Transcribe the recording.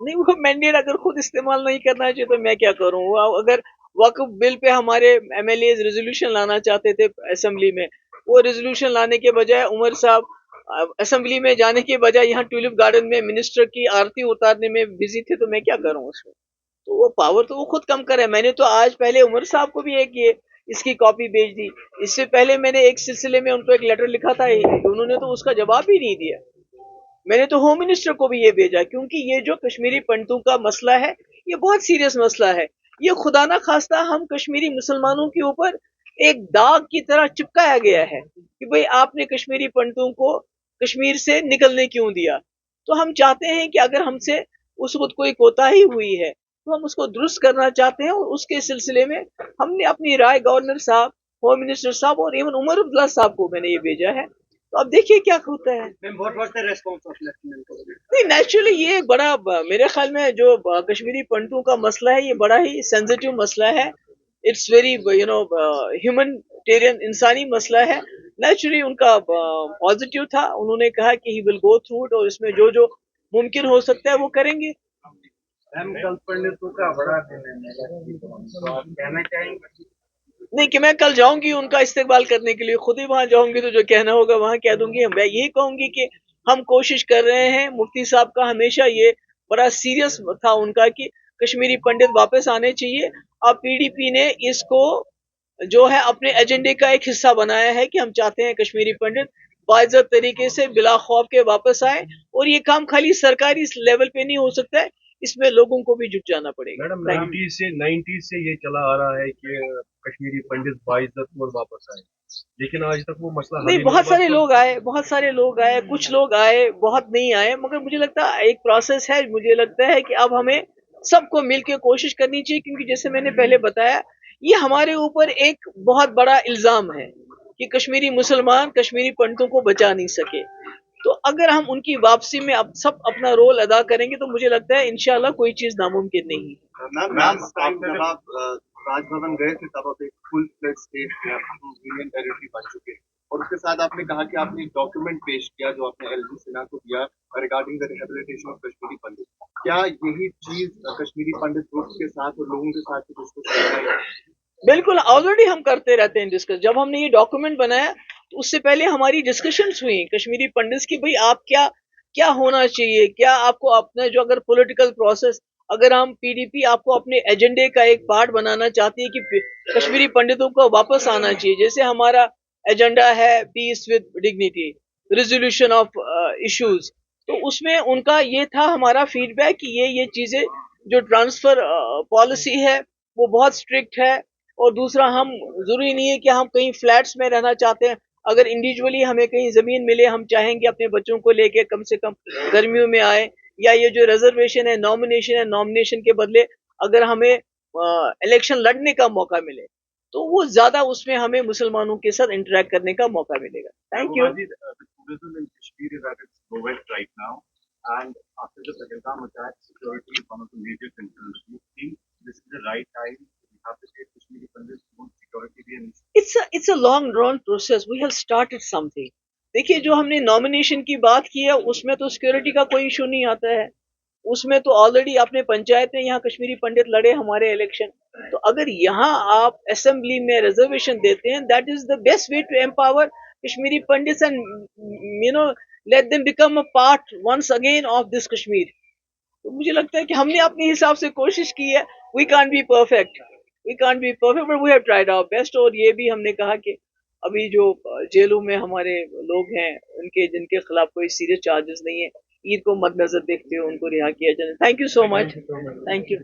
नहीं, वो मैंडेट अगर खुद इस्तेमाल नहीं करना चाहिए तो मैं क्या करूं? वो अगर वक्फ बिल पे हमारे एमएलए रेजोल्यूशन लाना चाहते थे असेंबली में, वो रेजोल्यूशन लाने के बजाय उमर साहब असेंबली में जाने के बजाय यहाँ ट्यूलिप गार्डन में मिनिस्टर की आरती उतारने में बिजी थे, तो मैं क्या करूं उसमें? तो वो पावर तो वो खुद कम करे। मैंने तो आज पहले उमर साहब को भी एक ये इसकी कॉपी भेज दी। इससे पहले मैंने एक सिलसिले में उनको एक लेटर लिखा था, उन्होंने तो उसका जवाब भी नहीं दिया। मैंने तो होम मिनिस्टर को भी ये भेजा, क्योंकि ये जो कश्मीरी पंडितों का मसला है, ये बहुत सीरियस मसला है। ये खुदा ना खास्ता हम कश्मीरी मुसलमानों के ऊपर एक दाग की तरह चिपकाया गया है कि भाई आपने कश्मीरी पंडितों को कश्मीर से निकलने क्यों दिया। तो हम चाहते हैं कि अगर हमसे उस वक्त कोई कोताही हुई है तो हम उसको दुरुस्त करना चाहते हैं, और उसके सिलसिले में हमने अपनी राय गवर्नर साहब, होम मिनिस्टर साहब और इवन उमर अब्दुल्ला साहब को मैंने ये भेजा है। तो अब देखिए क्या होता है। नहीं, नेचुरली ये बड़ा मेरे ख्याल में जो कश्मीरी पंडितों का मसला है, ये बड़ा ही सेंसिटिव मसला है। इट्स वेरी ह्यूमनिटेरियन, इंसानी मसला है। नेचुरली उनका पॉजिटिव था, उन्होंने कहा कि he will go through it, और इसमें जो जो मुमकिन हो सकता है वो करेंगे। कल पंडितों का बड़ा दिन है, तो आप कहना चाहेंगे? नहीं कि मैं कल जाऊंगी उनका इस्तेमाल करने के लिए, खुद ही वहां जाऊंगी तो जो कहना होगा वहां कह दूंगी। मैं यही कहूंगी कि हम कोशिश कर रहे हैं। मुफ्ती साहब का हमेशा ये बड़ा सीरियस था उनका कि कश्मीरी पंडित वापस आने चाहिए। अब पीडीपी ने इसको जो है अपने एजेंडे का एक हिस्सा बनाया है कि हम चाहते हैं कश्मीरी पंडित बाइज्जत तरीके से बिला खौफ के वापस आए, और ये काम खाली सरकारी लेवल पे नहीं हो सकता है, इसमें लोगों को भी जुट जाना पड़ेगा। मैडम 90 से ये चला आ रहा है कि कश्मीरी पंडित बाइज्जत और वापस आए, लेकिन आज तक वो मसला नहीं, बहुत सारे लोग आए, बहुत सारे लोग आए, कुछ लोग आए, बहुत नहीं आए, मगर मुझे लगता है एक प्रोसेस है। मुझे लगता है कि अब हमें सबको मिलकर कोशिश करनी चाहिए, क्योंकि जैसे मैंने पहले बताया, ये हमारे ऊपर एक बहुत बड़ा इल्जाम है कि कश्मीरी मुसलमान कश्मीरी पंडितों को बचा नहीं सके। तो अगर हम उनकी वापसी में अब सब अपना रोल अदा करेंगे तो मुझे लगता है इंशाल्लाह कोई चीज नामुमकिन नहीं है। मैम, जब आप राजभवन गए थे तब आप एक full fledged state union territory बन चुके हैं, और उसके साथ आपने कहा कि आपने एक डॉक्यूमेंट पेश किया जो आपने एलजी सिन्हा को दिया regarding the rehabilitation of Kashmiri Pandit. क्या यही चीज कश्मीरी पंडित ग्रुप के साथ और लोगों के साथ डिस्कस कर रहे हैं? बिल्कुल, ऑलरेडी हम करते रहते हैं डिस्कस। जब हमने ये डॉक्यूमेंट बनाया तो उससे पहले हमारी डिस्कशंस हुई कश्मीरी पंडित्स की, भाई आप क्या क्या होना चाहिए, क्या आपको अपना जो अगर पॉलिटिकल प्रोसेस, अगर हम पीडीपी आपको अपने एजेंडे का एक पार्ट बनाना चाहती है कि कश्मीरी पंडितों को वापस आना चाहिए, जैसे हमारा एजेंडा है peace with dignity, resolution of issues, तो उसमें उनका ये था हमारा फीडबैक कि ये चीजें जो ट्रांसफर पॉलिसी है वो बहुत स्ट्रिक्ट है। और दूसरा, हम जरूरी नहीं है कि हम कहीं फ्लैट्स में रहना चाहते हैं। अगर इंडिविजुअली हमें कहीं जमीन मिले, हम चाहेंगे अपने बच्चों को लेके कम से कम गर्मियों में आए, या ये जो रिजर्वेशन है, नॉमिनेशन के बदले अगर हमें इलेक्शन लड़ने का मौका मिले, तो वो ज्यादा उसमें हमें मुसलमानों के साथ इंटरेक्ट करने का मौका मिलेगा। Thank you. And after the Pahalgam attack, security is one of the major concerns. Do you think this is the right time we have to take Kashmiri Pandits won't security be an issue? It's a long drawn process. We have started something. देखिए, जो हमने nomination की बात की है उसमें तो security का कोई इशू नहीं आता है। उसमें तो ऑलरेडी अपने पंचायत में यहाँ कश्मीरी पंडित लड़े हमारे इलेक्शन। तो अगर यहाँ आप असेंबली में रिजर्वेशन देते हैं, that is the best way to empower Kashmiri Pandits and let them become a part once again of this Kashmir. तो मुझे लगता है कि हमने अपने हिसाब से कोशिश की है। We can't be perfect, but we have tried our best. और ये भी हमने कहा कि अभी जो जेलों में हमारे लोग हैं, उनके जिनके खिलाफ कोई सीरियस चार्जेस नहीं है, ईद को मद्देनजर देखते हुए उनको रिहा किया जाए। Thank you so much. Thank you.